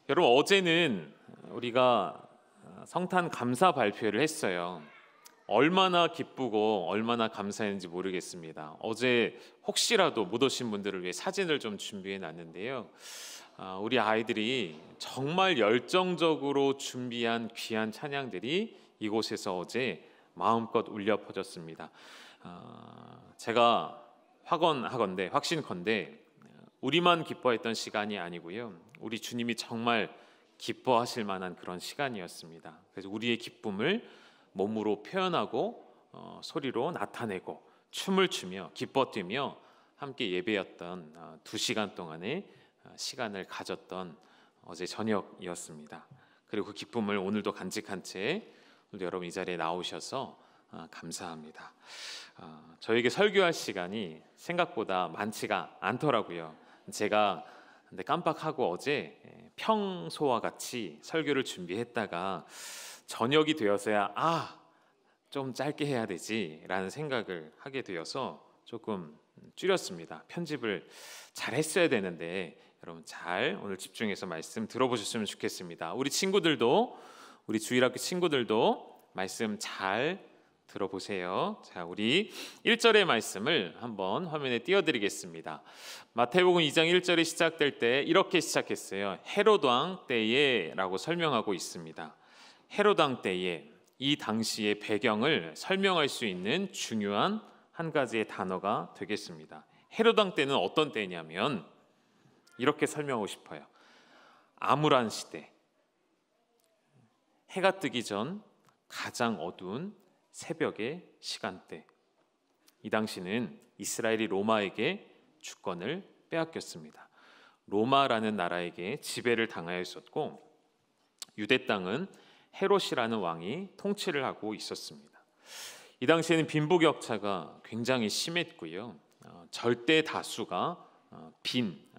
여러분, 어제는 우리가 성탄 감사 발표를 했어요. 얼마나 기쁘고 얼마나 감사했는지 모르겠습니다. 어제 혹시라도 못 오신 분들을 위해 사진을 좀 준비해 놨는데요. 우리 아이들이 정말 열정적으로 준비한 귀한 찬양들이 이곳에서 어제 마음껏 울려 퍼졌습니다. 제가 확신컨대 우리만 기뻐했던 시간이 아니고요, 우리 주님이 정말 기뻐하실 만한 그런 시간이었습니다. 그래서 우리의 기쁨을 몸으로 표현하고 소리로 나타내고 춤을 추며 기뻐 뛰며 함께 예배였던 2시간 동안의 시간을 가졌던 어제 저녁이었습니다. 그리고 그 기쁨을 오늘도 간직한 채 오늘 여러분 이 자리에 나오셔서 감사합니다. 저에게 설교할 시간이 생각보다 많지가 않더라고요. 제가 근데 깜빡하고 어제 평소와 같이 설교를 준비했다가 저녁이 되어서야 좀 짧게 해야 되지라는 생각을 하게 되어서 조금 줄였습니다. 편집을 잘 했어야 되는데 여러분 잘 오늘 집중해서 말씀 들어보셨으면 좋겠습니다. 우리 주일학교 친구들도 말씀 잘 들어보세요. 자, 우리 1절의 말씀을 한번 화면에 띄워드리겠습니다. 마태복음 2장 1절이 시작될 때 이렇게 시작했어요. 헤롯 왕 때에 라고 설명하고 있습니다. 헤롯 왕 때에, 이 당시의 배경을 설명할 수 있는 중요한 한 가지의 단어가 되겠습니다. 헤롯 왕 때는 어떤 때냐면 이렇게 설명하고 싶어요. 암울한 시대, 해가 뜨기 전 가장 어두운 새벽의 시간대. 이 당시는 이스라엘이 로마에게 주권을 빼앗겼습니다. 로마라는 나라에게 지배를 당하였었고 유대 땅은 헤롯이라는 왕이 통치를 하고 있었습니다. 이 당시에는 빈부격차가 굉장히 심했고요, 절대 다수가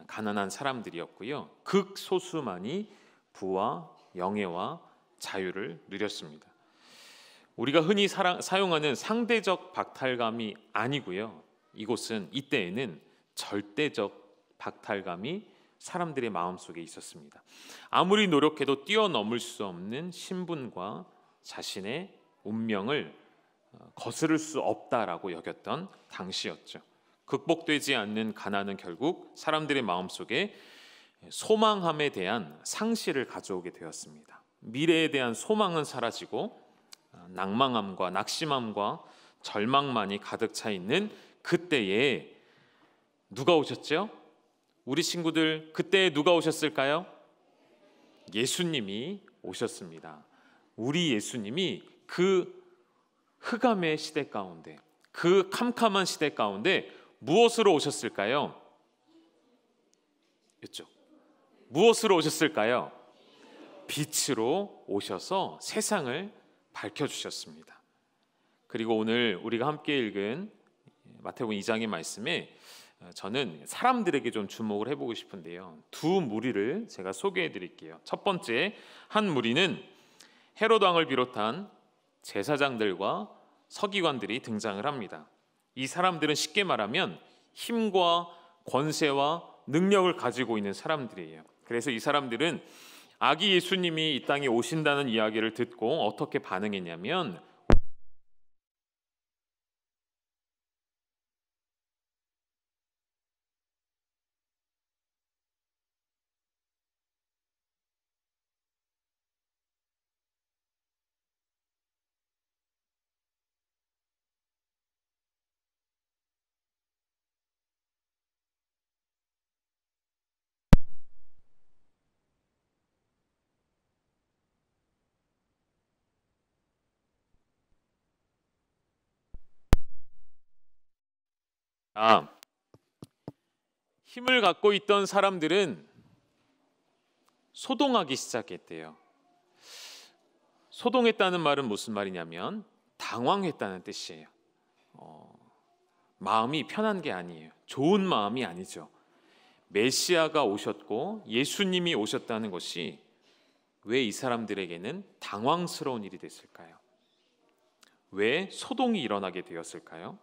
가난한 사람들이었고요, 극소수만이 부와 영예와 자유를 누렸습니다. 우리가 흔히 사용하는 상대적 박탈감이 아니고요, 이때에는 절대적 박탈감이 사람들의 마음속에 있었습니다. 아무리 노력해도 뛰어넘을 수 없는 신분과 자신의 운명을 거스를 수 없다라고 여겼던 당시였죠. 극복되지 않는 가난은 결국 사람들의 마음속에 소망함에 대한 상실을 가져오게 되었습니다. 미래에 대한 소망은 사라지고 낭망함과 낙심함과 절망만이 가득 차 있는 그때에 누가 오셨죠? 우리 친구들, 그때에 누가 오셨을까요? 예수님이 오셨습니다. 우리 예수님이 그 흑암의 시대 가운데, 그 캄캄한 시대 가운데 무엇으로 오셨을까요? 이쪽. 무엇으로 오셨을까요? 빛으로 오셔서 세상을 밝혀주셨습니다. 그리고 오늘 우리가 함께 읽은 마태복음 2장의 말씀에 저는 사람들에게 좀 주목을 해보고 싶은데요, 2 무리를 제가 소개해 드릴게요. 첫 번째 한 무리는 헤롯 왕을 비롯한 제사장들과 서기관들이 등장을 합니다. 이 사람들은 쉽게 말하면 힘과 권세와 능력을 가지고 있는 사람들이에요. 그래서 이 사람들은 아기 예수님이 이 땅에 오신다는 이야기를 듣고 어떻게 반응했냐면 힘을 갖고 있던 사람들은 소동하기 시작했대요. 소동했다는 말은 무슨 말이냐면 당황했다는 뜻이에요. 마음이 편한 게 아니에요. 좋은 마음이 아니죠. 메시아가 오셨고 예수님이 오셨다는 것이 왜 이 사람들에게는 당황스러운 일이 됐을까요? 왜 소동이 일어나게 되었을까요?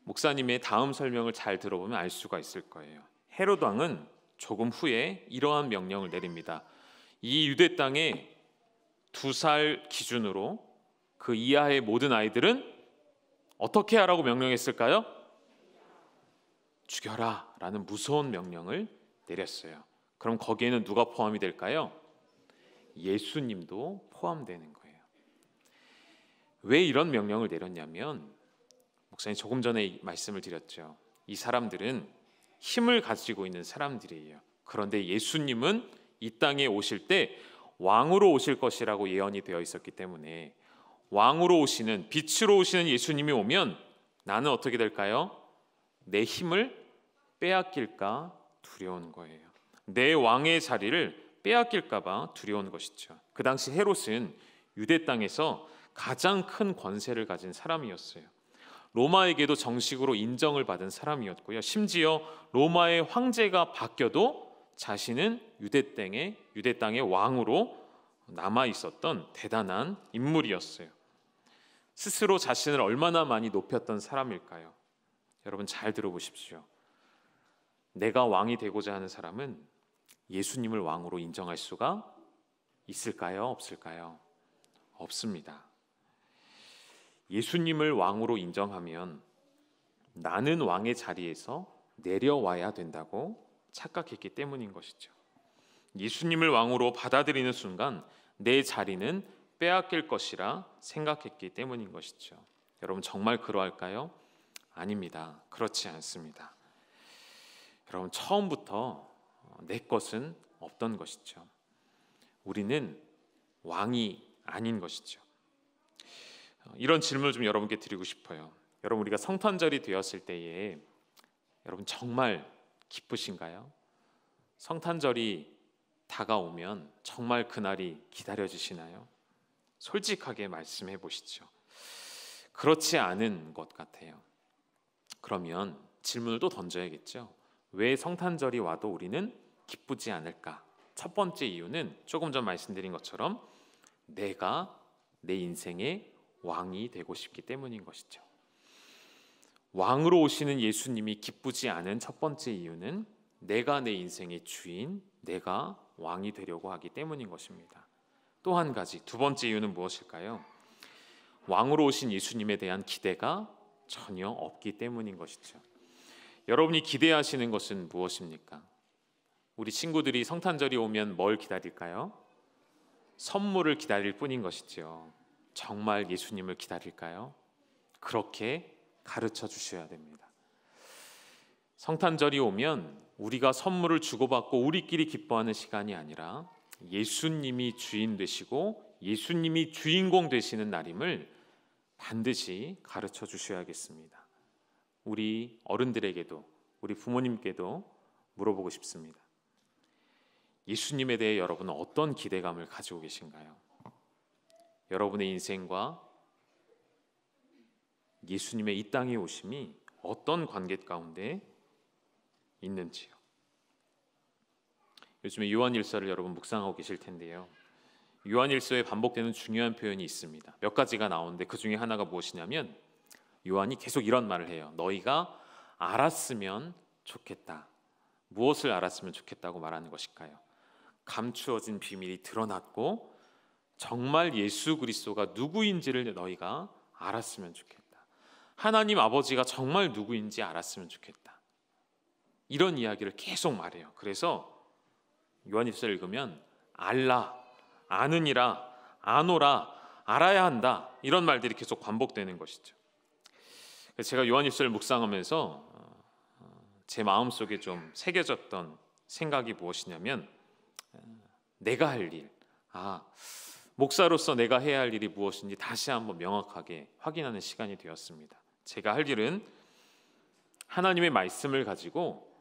목사님의 다음 설명을 잘 들어보면 알 수가 있을 거예요. 헤롯 왕은 조금 후에 이러한 명령을 내립니다. 이 유대 땅에 2살 기준으로 그 이하의 모든 아이들은 어떻게 하라고 명령했을까요? 죽여라 라는 무서운 명령을 내렸어요. 그럼 거기에는 누가 포함이 될까요? 예수님도 포함되는 거예요. 왜 이런 명령을 내렸냐면, 목사님 조금 전에 말씀을 드렸죠. 이 사람들은 힘을 가지고 있는 사람들이에요. 그런데 예수님은 이 땅에 오실 때 왕으로 오실 것이라고 예언이 되어 있었기 때문에, 왕으로 오시는, 빛으로 오시는 예수님이 오면 나는 어떻게 될까요? 내 힘을 빼앗길까 두려운 거예요. 내 왕의 자리를 빼앗길까 봐 두려운 것이죠. 그 당시 헤롯은 유대 땅에서 가장 큰 권세를 가진 사람이었어요. 로마에게도 정식으로 인정을 받은 사람이었고요. 심지어 로마의 황제가 바뀌어도 자신은 유대 땅의 왕으로 남아 있었던 대단한 인물이었어요. 스스로 자신을 얼마나 많이 높였던 사람일까요? 여러분 잘 들어보십시오. 내가 왕이 되고자 하는 사람은 예수님을 왕으로 인정할 수가 있을까요? 없을까요? 없습니다. 예수님을 왕으로 인정하면 나는 왕의 자리에서 내려와야 된다고 착각했기 때문인 것이죠. 예수님을 왕으로 받아들이는 순간 내 자리는 빼앗길 것이라 생각했기 때문인 것이죠. 여러분 정말 그러할까요? 아닙니다. 그렇지 않습니다. 여러분 처음부터 내 것은 없던 것이죠. 우리는 왕이 아닌 것이죠. 이런 질문을 좀 여러분께 드리고 싶어요. 여러분 우리가 성탄절이 되었을 때에 여러분 정말 기쁘신가요? 성탄절이 다가오면 정말 그날이 기다려지시나요? 솔직하게 말씀해 보시죠. 그렇지 않은 것 같아요. 그러면 질문을 또 던져야겠죠. 왜 성탄절이 와도 우리는 기쁘지 않을까? 첫 번째 이유는 조금 전 말씀드린 것처럼 내가 내 인생의 왕이 되고 싶기 때문인 것이죠. 왕으로 오시는 예수님이 기쁘지 않은 첫 번째 이유는 내가 내 인생의 주인, 내가 왕이 되려고 하기 때문인 것입니다. 또 한 가지, 두 번째 이유는 무엇일까요? 왕으로 오신 예수님에 대한 기대가 전혀 없기 때문인 것이죠. 여러분이 기대하시는 것은 무엇입니까? 우리 친구들이 성탄절이 오면 뭘 기다릴까요? 선물을 기다릴 뿐인 것이죠. 정말 예수님을 기다릴까요? 그렇게 가르쳐 주셔야 됩니다. 성탄절이 오면 우리가 선물을 주고받고 우리끼리 기뻐하는 시간이 아니라 예수님이 주인 되시고 예수님이 주인공 되시는 날임을 반드시 가르쳐 주셔야겠습니다. 우리 어른들에게도 우리 부모님께도 물어보고 싶습니다. 예수님에 대해 여러분은 어떤 기대감을 가지고 계신가요? 여러분의 인생과 예수님의 이 땅에 오심이 어떤 관계 가운데 있는지요. 요즘에 요한일서를 여러분 묵상하고 계실 텐데요. 요한일서에 반복되는 중요한 표현이 있습니다. 몇 가지가 나오는데 그 중에 하나가 무엇이냐면 요한이 계속 이런 말을 해요. 너희가 알았으면 좋겠다. 무엇을 알았으면 좋겠다고 말하는 것일까요? 감추어진 비밀이 드러났고 정말 예수 그리스도가 누구인지를 너희가 알았으면 좋겠다. 하나님 아버지가 정말 누구인지 알았으면 좋겠다. 이런 이야기를 계속 말해요. 그래서 요한일서를 읽으면 알라, 아느니라, 아노라, 알아야 한다 이런 말들이 계속 반복되는 것이죠. 그래서 제가 요한일서를 묵상하면서 제 마음속에 좀 새겨졌던 생각이 무엇이냐면 내가 할 일, 목사로서 내가 해야 할 일이 무엇인지 다시 한번 명확하게 확인하는 시간이 되었습니다. 제가 할 일은 하나님의 말씀을 가지고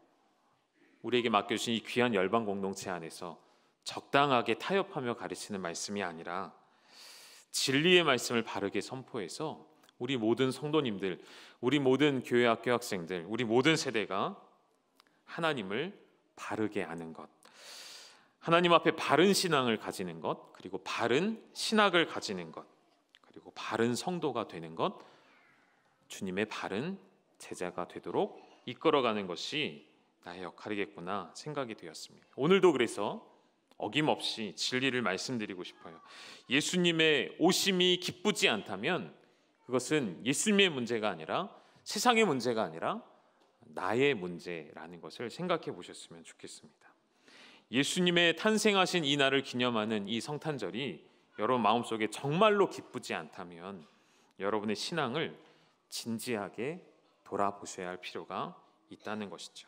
우리에게 맡겨주신 이 귀한 열방 공동체 안에서 적당하게 타협하며 가르치는 말씀이 아니라 진리의 말씀을 바르게 선포해서 우리 모든 성도님들, 우리 모든 교회 학교 학생들, 우리 모든 세대가 하나님을 바르게 아는 것, 하나님 앞에 바른 신앙을 가지는 것, 그리고 바른 신학을 가지는 것, 그리고 바른 성도가 되는 것, 주님의 바른 제자가 되도록 이끌어가는 것이 나의 역할이겠구나 생각이 되었습니다. 오늘도 그래서 어김없이 진리를 말씀드리고 싶어요. 예수님의 오심이 기쁘지 않다면 그것은 예수님의 문제가 아니라 세상의 문제가 아니라 나의 문제라는 것을 생각해 보셨으면 좋겠습니다. 예수님의 탄생하신 이 날을 기념하는 이 성탄절이 여러분 마음속에 정말로 기쁘지 않다면 여러분의 신앙을 진지하게 돌아보셔야 할 필요가 있다는 것이죠.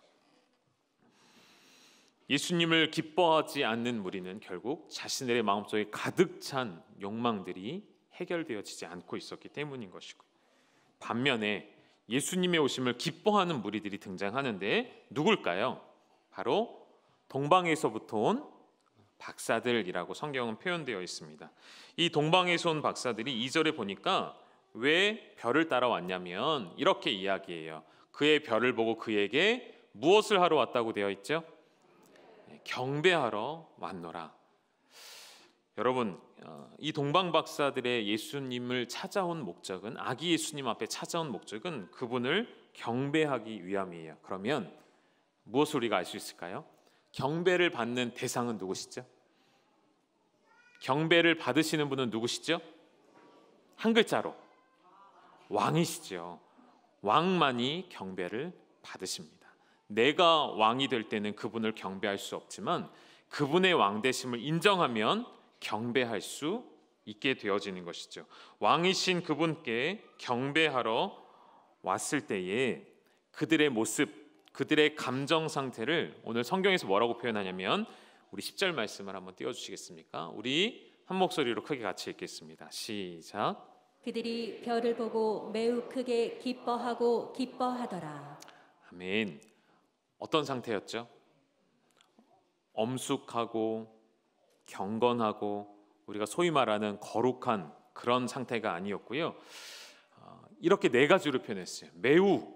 예수님을 기뻐하지 않는 무리는 결국 자신들의 마음속에 가득 찬 욕망들이 해결되어지지 않고 있었기 때문인 것이고, 반면에 예수님의 오심을 기뻐하는 무리들이 등장하는데 누굴까요? 바로 동방에서부터 온 박사들이라고 성경은 표현되어 있습니다. 이 동방에서 온 박사들이 2절에 보니까 왜 별을 따라왔냐면 이렇게 이야기해요. 그의 별을 보고 그에게 무엇을 하러 왔다고 되어 있죠? 경배하러 왔노라. 여러분, 이 동방 박사들의 예수님을 찾아온 목적은, 아기 예수님 앞에 찾아온 목적은 그분을 경배하기 위함이에요. 그러면 무엇을 우리가 알 수 있을까요? 경배를 받는 대상은 누구시죠? 경배를 받으시는 분은 누구시죠? 한 글자로 왕이시죠. 왕만이 경배를 받으십니다. 내가 왕이 될 때는 그분을 경배할 수 없지만 그분의 왕되심을 인정하면 경배할 수 있게 되어지는 것이죠. 왕이신 그분께 경배하러 왔을 때에 그들의 모습, 그들의 감정 상태를 오늘 성경에서 뭐라고 표현하냐면, 우리 10절 말씀을 한번 띄워주시겠습니까? 우리 한 목소리로 크게 같이 읽겠습니다. 시작. 그들이 별을 보고 매우 크게 기뻐하고 기뻐하더라. 아멘. 어떤 상태였죠? 엄숙하고 경건하고 우리가 소위 말하는 거룩한 그런 상태가 아니었고요. 이렇게 네 가지로 표현했어요. 매우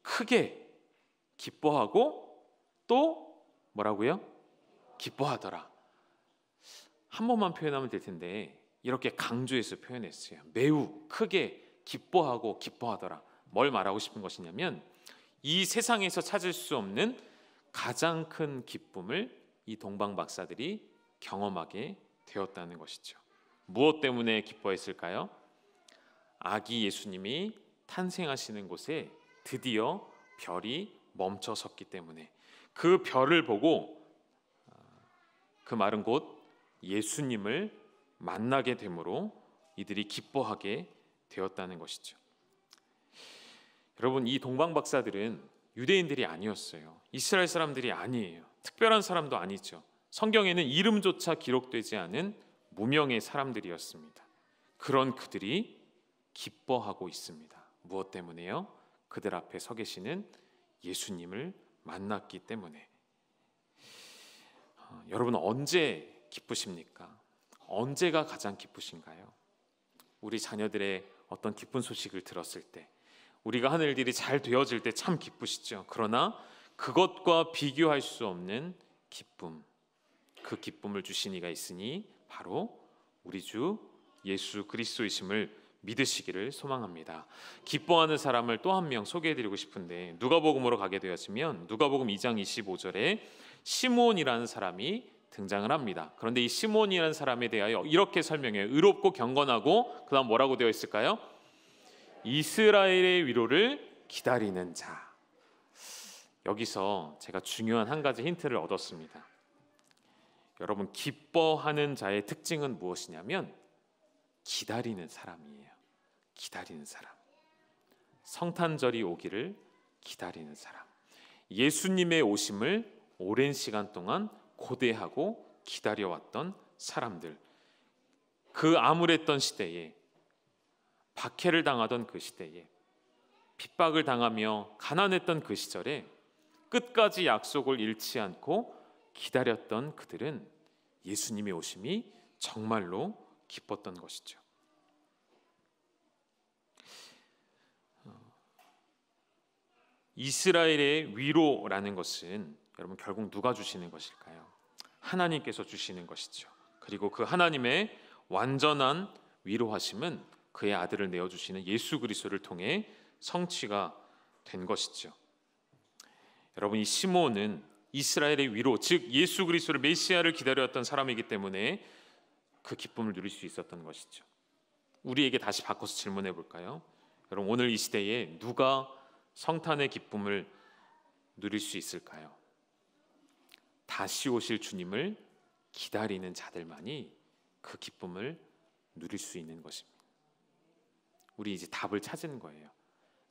크게 기뻐하고 또 뭐라고요? 기뻐하더라. 한 번만 표현하면 될 텐데 이렇게 강조해서 표현했어요. 매우 크게 기뻐하고 기뻐하더라. 뭘 말하고 싶은 것이냐면 이 세상에서 찾을 수 없는 가장 큰 기쁨을 이 동방 박사들이 경험하게 되었다는 것이죠. 무엇 때문에 기뻐했을까요? 아기 예수님이 탄생하시는 곳에 드디어 별이 멈춰 섰기 때문에, 그 별을 보고 그 말은 곧 예수님을 만나게 되므로 이들이 기뻐하게 되었다는 것이죠. 여러분, 이 동방 박사들은 유대인들이 아니었어요. 이스라엘 사람들이 아니에요. 특별한 사람도 아니죠. 성경에는 이름조차 기록되지 않은 무명의 사람들이었습니다. 그런 그들이 기뻐하고 있습니다. 무엇 때문에요? 그들 앞에 서 계시는 예수님을 만났기 때문에. 여러분, 언제 기쁘십니까? 언제가 가장 기쁘신가요? 우리 자녀들의 어떤 기쁜 소식을 들었을 때, 우리가 하는 일들이 잘 되어질 때 참 기쁘시죠. 그러나 그것과 비교할 수 없는 기쁨, 그 기쁨을 주신 이가 있으니 바로 우리 주 예수 그리스도이심을 믿으시기를 소망합니다. 기뻐하는 사람을 또 한 명 소개해드리고 싶은데, 누가복음으로 가게 되었으면 누가복음 2장 25절에 시므온이라는 사람이 등장을 합니다. 그런데 이 시므온이라는 사람에 대하여 이렇게 설명해요. 의롭고 경건하고 그 다음 뭐라고 되어 있을까요? 이스라엘의 위로를 기다리는 자. 여기서 제가 중요한 한 가지 힌트를 얻었습니다. 여러분, 기뻐하는 자의 특징은 무엇이냐면 기다리는 사람이에요. 기다리는 사람. 성탄절이 오기를 기다리는 사람. 예수님의 오심을 오랜 시간 동안 고대하고 기다려왔던 사람들. 그 암울했던 시대에, 박해를 당하던 그 시대에, 핍박을 당하며 가난했던 그 시절에 끝까지 약속을 잃지 않고 기다렸던 그들은 예수님의 오심이 정말로 기뻤던 것이죠. 이스라엘의 위로라는 것은 여러분 결국 누가 주시는 것일까요? 하나님께서 주시는 것이죠. 그리고 그 하나님의 완전한 위로하심은 그의 아들을 내어주시는 예수 그리스도를 통해 성취가 된 것이죠. 여러분, 이 시므온은 이스라엘의 위로, 즉 예수 그리스도를 메시아를 기다렸던 사람이기 때문에 그 기쁨을 누릴 수 있었던 것이죠. 우리에게 다시 바꿔서 질문해 볼까요? 여러분, 오늘 이 시대에 누가 성탄의 기쁨을 누릴 수 있을까요? 다시 오실 주님을 기다리는 자들만이 그 기쁨을 누릴 수 있는 것입니다. 우리 이제 답을 찾은 거예요.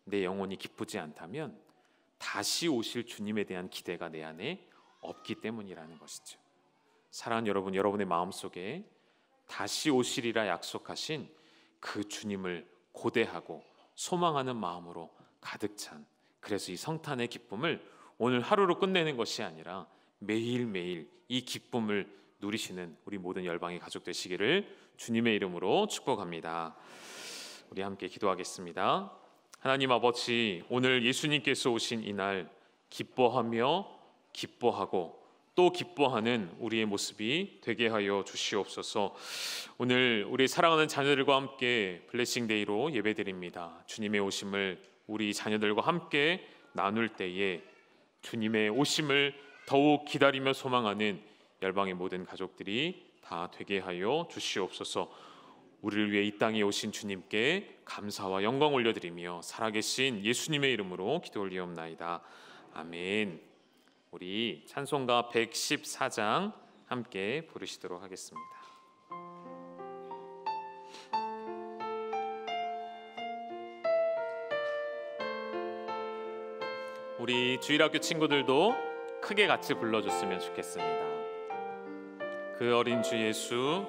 내 영혼이 기쁘지 않다면 다시 오실 주님에 대한 기대가 내 안에 없기 때문이라는 것이죠. 사랑하는 여러분, 여러분의 마음속에 다시 오시리라 약속하신 그 주님을 고대하고 소망하는 마음으로 가득 찬, 그래서 이 성탄의 기쁨을 오늘 하루로 끝내는 것이 아니라 매일매일 이 기쁨을 누리시는 우리 모든 열방의 가족 되시기를 주님의 이름으로 축복합니다. 우리 함께 기도하겠습니다. 하나님 아버지, 오늘 예수님께서 오신 이날 기뻐하며 기뻐하고 또 기뻐하는 우리의 모습이 되게 하여 주시옵소서. 오늘 우리 사랑하는 자녀들과 함께 블레싱데이로 예배드립니다. 주님의 오심을 우리 자녀들과 함께 나눌 때에 주님의 오심을 더욱 기다리며 소망하는 열방의 모든 가족들이 다 되게 하여 주시옵소서. 우리를 위해 이 땅에 오신 주님께 감사와 영광 올려드리며 살아계신 예수님의 이름으로 기도 올리옵나이다. 아멘. 우리 찬송가 114장 함께 부르시도록 하겠습니다. 우리 주일학교 친구들도 크게 같이 불러줬으면 좋겠습니다. 그 어린 주 예수,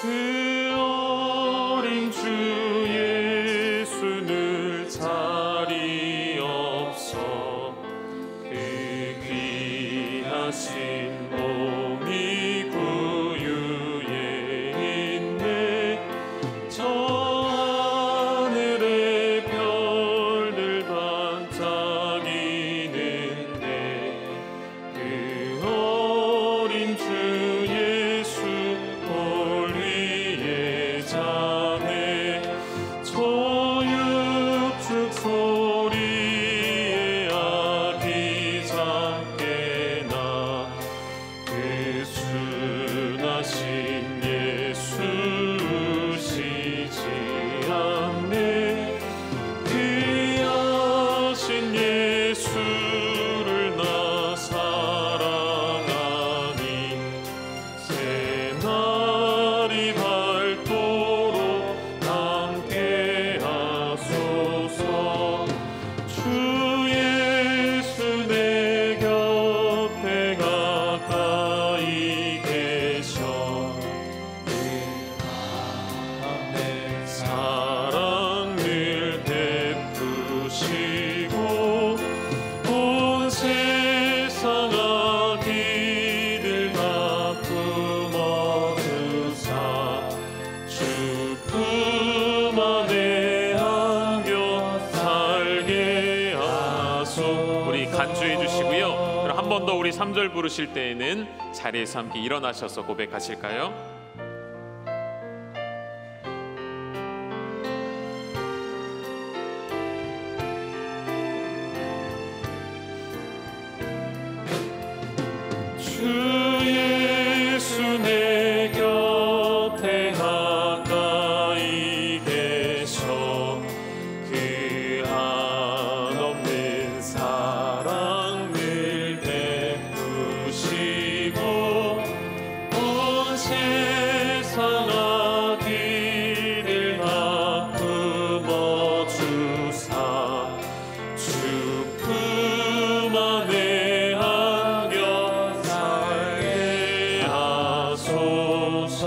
그 어린 주 예수 늘 자리 없어 그 귀하신 몸이 구유에 있네. 저 하늘의 별들 반짝이는데 그 어린 주 예수 볼 위에 자네. 저 육축 소리에 아기 작게 나 그 순하신 예수 우시지 않네. 귀하신 예수를 나 사랑하니 새날이 밝도록 함께 하소서. 주 예수 내 곁에 가까이 계셔 내 사랑 늘 베푸시고 온 세상 아기들 다 품어주사 주 품 안에 안겨 살게 하소. 우리 간주해 주시고요. 그럼 한 번 더 우리 3절 부르실 때에는 자리에서 함께 일어나셔서 고백하실까요? 주 예수 내 곁에 가까이 계셔 그 한없는 사랑 늘 베푸시고 온 세상 아기들 다 품어주사 주 품 안에 안겨 살게 하소서.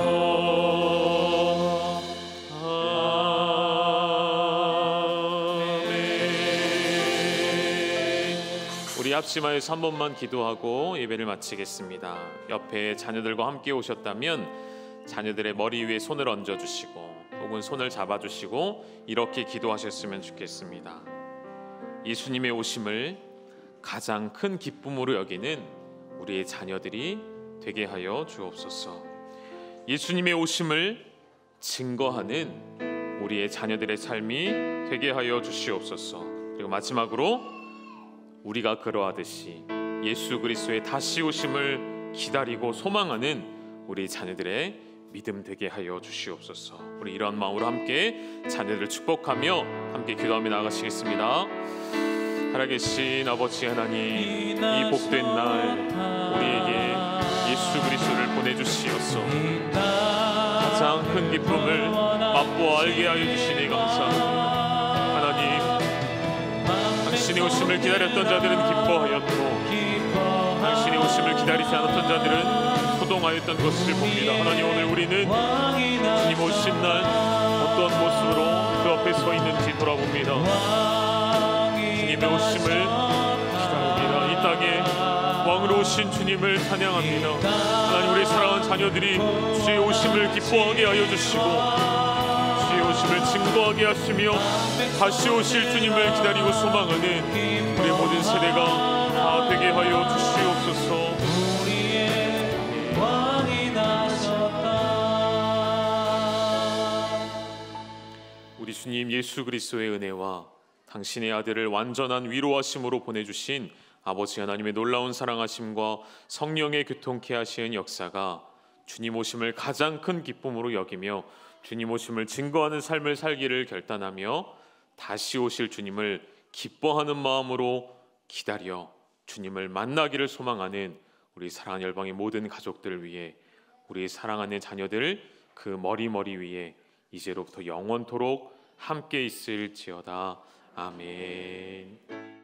아멘. 우리 합심하여서 한 번만 기도하고 예배를 마치겠습니다. 옆에 자녀들과 함께 오셨다면 자녀들의 머리 위에 손을 얹어주시고 혹은 손을 잡아주시고 이렇게 기도하셨으면 좋겠습니다. 예수님의 오심을 가장 큰 기쁨으로 여기는 우리의 자녀들이 되게 하여 주옵소서. 예수님의 오심을 증거하는 우리의 자녀들의 삶이 되게 하여 주시옵소서. 그리고 마지막으로 우리가 그러하듯이 예수 그리스도의 다시 오심을 기다리고 소망하는 우리 자녀들의 믿음 되게 하여 주시옵소서. 우리 이런 마음으로 함께 자녀들을 축복하며 함께 기도하며 나아가시겠습니다. 살아계신 아버지 하나님, 이 복된 날 우리에게 예수 그리스도를 보내주시옵소서. 가장 큰 기쁨을 맛보아 알게 하여 주시니 감사합니다. 하나님, 당신의 오심을 기다렸던 자들은 기뻐하였고 당신의 오심을 기다리지 않았던 자들은 소동하였던 것을 봅니다. 하나님, 오늘 우리는 주님 오신 날 어떤 모습으로 그 앞에 서 있는지 돌아봅니다. 주님의 오심을 기다립니다. 이 땅에 왕으로 오신 주님을 찬양합니다. 하나님, 우리 사랑하는 자녀들이 주의 오심을 기뻐하게 하여 주시고 주의 오심을 증거하게 하시며 다시 오실 주님을 기다리고 소망하는 우리 모든 세대가 다 되게 하여 주시옵소서. 우리 주님 예수 그리스도의 은혜와 당신의 아들을 완전한 위로하심으로 보내주신 아버지 하나님의 놀라운 사랑하심과 성령의 교통케 하시는 역사가 주님 오심을 가장 큰 기쁨으로 여기며 주님 오심을 증거하는 삶을 살기를 결단하며 다시 오실 주님을 기뻐하는 마음으로 기다려 주님을 만나기를 소망하는 우리 사랑하는 열방의 모든 가족들을 위해 우리 사랑하는 자녀들 그 머리 위에 이제로부터 영원토록 함께 있을지어다. 아멘.